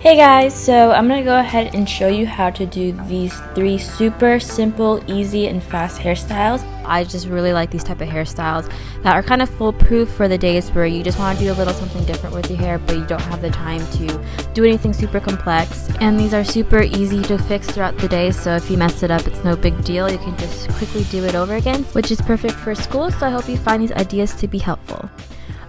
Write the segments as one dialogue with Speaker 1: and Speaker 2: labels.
Speaker 1: Hey guys, so I'm gonna go ahead and show you how to do these 3 super simple, easy, and fast hairstyles. I just really like these type of hairstyles that are kind of foolproof for the days where you just want to do a little something different with your hair, but you don't have the time to do anything super complex. And these are super easy to fix throughout the day, so if you mess it up, it's no big deal. You can just quickly do it over again, which is perfect for school, so I hope you find these ideas to be helpful.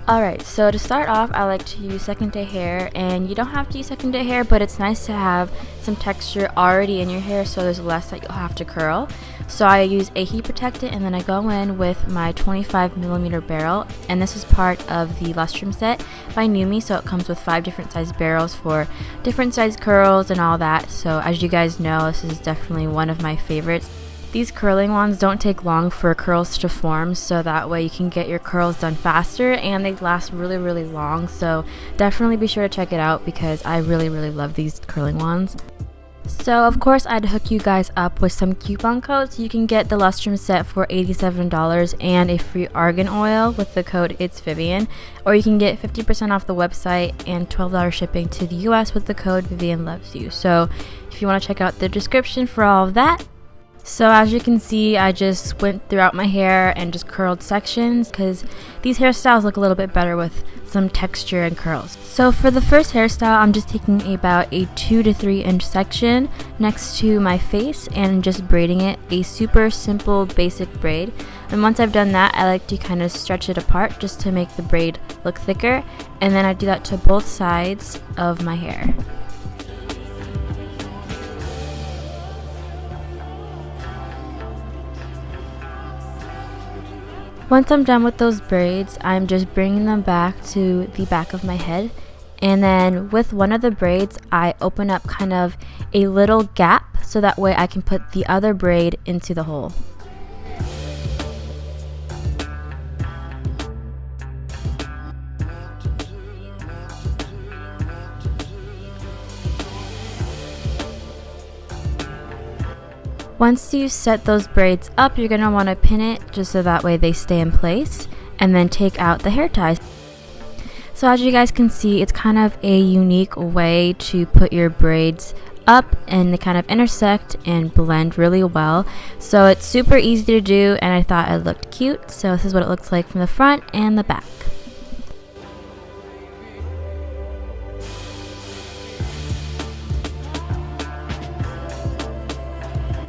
Speaker 1: Alright, so to start off, I like to use second day hair, and you don't have to use second day hair, but it's nice to have some texture already in your hair so there's less that you'll have to curl. So I use a heat protectant, and then I go in with my 25mm barrel, and this is part of the Lustrum set by Numi, so it comes with 5 different size barrels for different size curls and all that. So as you guys know, this is definitely one of my favorites. These curling wands don't take long for curls to form, so that way you can get your curls done faster and they last really long. So definitely be sure to check it out because I really love these curling wands. So of course I'd hook you guys up with some coupon codes. You can get the Lustrum set for $87 and a free argan oil with the code IT'sVivian, or you can get 50% off the website and $12 shipping to the US with the code VivianLovesYou. So if you want to check out the description for all of that. So as you can see, I just went throughout my hair and just curled sections because these hairstyles look a little bit better with some texture and curls. So for the first hairstyle, I'm just taking about a 2 to 3 inch section next to my face and just braiding it, a super simple basic braid. And once I've done that, I like to kind of stretch it apart just to make the braid look thicker, and then I do that to both sides of my hair. Once I'm done with those braids, I'm just bringing them back to the back of my head, and then with one of the braids I open up kind of a little gap so that way I can put the other braid into the hole. Once you set those braids up, you're going to want to pin it just so that way they stay in place, and then take out the hair ties. So as you guys can see, it's kind of a unique way to put your braids up, and they kind of intersect and blend really well. So it's super easy to do, and I thought it looked cute. So this is what it looks like from the front and the back.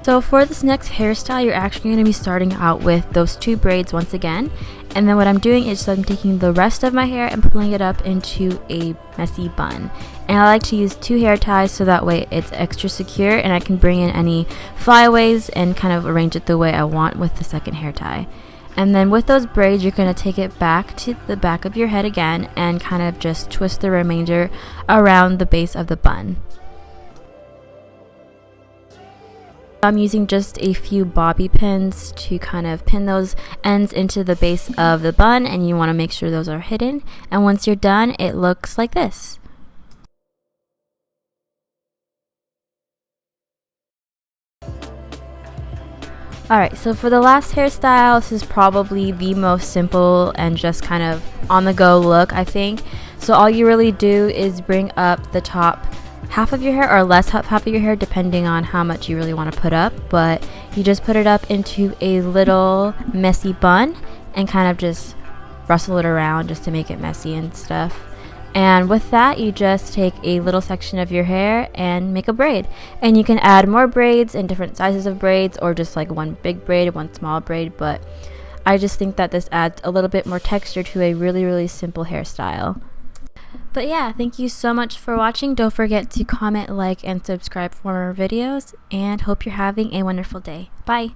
Speaker 1: So for this next hairstyle, you're actually going to be starting out with those 2 braids once again, and then what I'm doing is I'm taking the rest of my hair and pulling it up into a messy bun. And I like to use 2 hair ties so that way it's extra secure and I can bring in any flyaways and kind of arrange it the way I want with the second hair tie. And then with those braids, you're going to take it back to the back of your head again and kind of just twist the remainder around the base of the bun. I'm using just a few bobby pins to kind of pin those ends into the base of the bun, and you want to make sure those are hidden. And once you're done, it looks like this. Alright, so for the last hairstyle, this is probably the most simple and just kind of on the go look, I think. So all you really do is bring up the top half of your hair, or less half of your hair, depending on how much you really want to put up, but you just put it up into a little messy bun and kind of just rustle it around just to make it messy and stuff. And with that, you just take a little section of your hair and make a braid, and you can add more braids and different sizes of braids, or just like one big braid, one small braid, but I just think that this adds a little bit more texture to a really simple hairstyle. But yeah, thank you so much for watching. Don't forget to comment, like, and subscribe for more videos, and hope you're having a wonderful day. Bye!